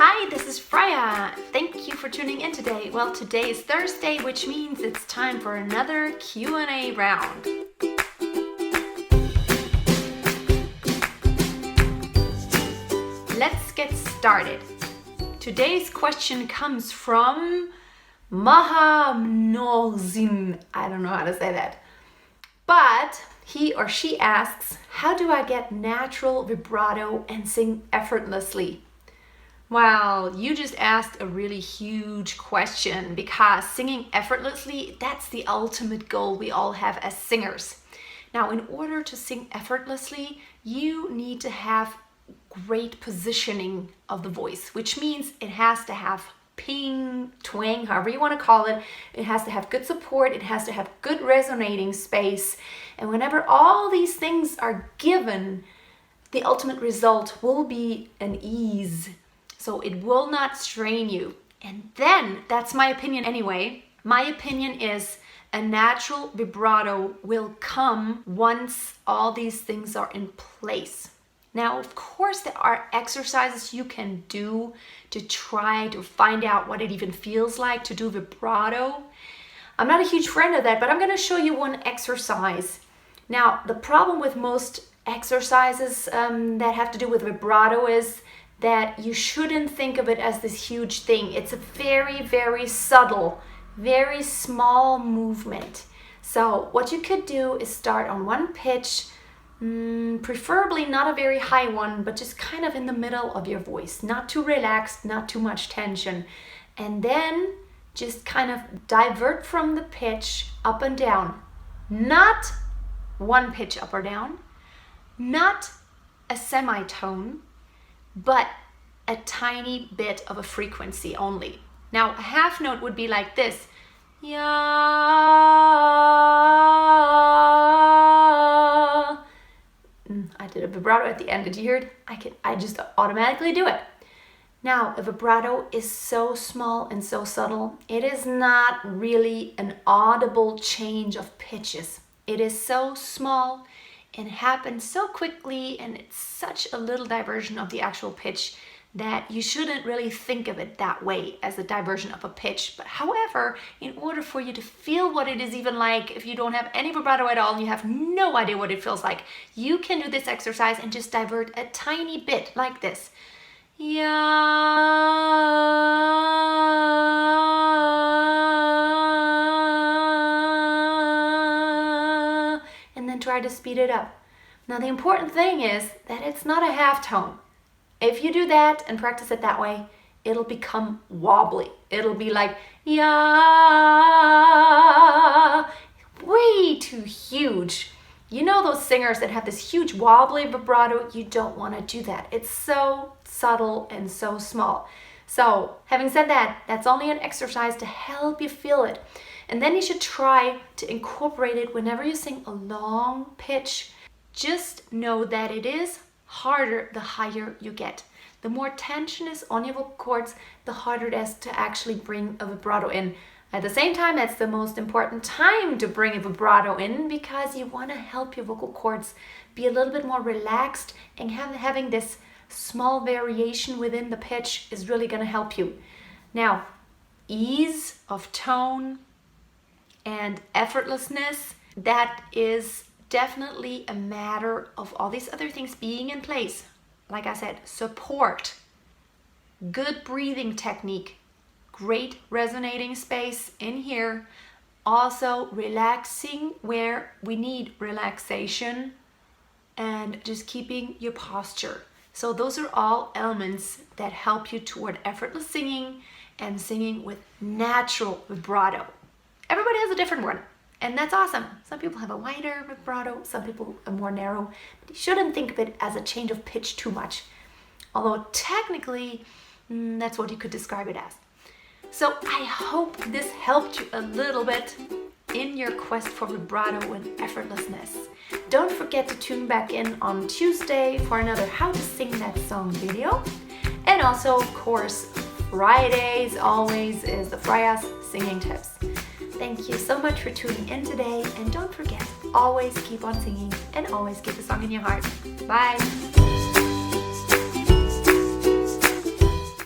Hi, this is Freya. Thank you for tuning in today. Well, today is Thursday, which means it's time for another Q&A round. Let's get started. Today's question comes from Mahamnozin. I don't know how to say that. But he or she asks, how do I get natural vibrato and sing effortlessly? Well, you just asked a really huge question because singing effortlessly, that's the ultimate goal we all have as singers. Now, in order to sing effortlessly, you need to have great positioning of the voice, which means it has to have ping, twang, however you want to call it. It has to have good support. It has to have good resonating space. And whenever all these things are given, the ultimate result will be an ease. So it will not strain you. And then, that's my opinion anyway, my opinion is a natural vibrato will come once all these things are in place. Now, of course, there are exercises you can do to try to find out what it even feels like to do vibrato. I'm not a huge friend of that, but I'm going to show you one exercise. Now, the problem with most exercises that have to do with vibrato is that you shouldn't think of it as this huge thing. It's a very, very subtle, very small movement. So what you could do is start on one pitch, preferably not a very high one, but just kind of in the middle of your voice, not too relaxed, not too much tension. And then just kind of divert from the pitch up and down. Not one pitch up or down, not a semitone, but a tiny bit of a frequency only. Now, a half note would be like this. Ya. I did a vibrato at the end. Did you hear it? I just automatically do it. Now, a vibrato is so small and so subtle. It is not really an audible change of pitches. It is so small and happens so quickly, and it's such a little diversion of the actual pitch that you shouldn't really think of it that way as a diversion of a pitch. But however, in order for you to feel what it is even like, if you don't have any vibrato at all and you have no idea what it feels like, you can do this exercise and just divert a tiny bit like this. Yeah. And then try to speed it up. Now, the important thing is that it's not a half tone. If you do that and practice it that way, it'll become wobbly. It'll be like, yeah, way too huge. You know those singers that have this huge wobbly vibrato? You don't want to do that. It's so subtle and so small. So, having said that, that's only an exercise to help you feel it. And then you should try to incorporate it whenever you sing a long pitch. Just know that it is harder the higher you get. The more tension is on your vocal cords, the harder it is to actually bring a vibrato in. At the same time, that's the most important time to bring a vibrato in because you want to help your vocal cords be a little bit more relaxed, and having this small variation within the pitch is really going to help you. Now, ease of tone and effortlessness, that is definitely a matter of all these other things being in place. Like I said, support, good breathing technique, great resonating space in here, also relaxing where we need relaxation, and just keeping your posture. So those are all elements that help you toward effortless singing and singing with natural vibrato. Everybody has a different one. And that's awesome. Some people have a wider vibrato, some people a more narrow, but you shouldn't think of it as a change of pitch too much. Although technically, that's what you could describe it as. So I hope this helped you a little bit in your quest for vibrato and effortlessness. Don't forget to tune back in on Tuesday for another How to Sing That Song video. And also, of course, Fridays always is the Freya's Singing Tips. Thank you so much for tuning in today, and don't forget, always keep on singing and always keep the song in your heart. Bye!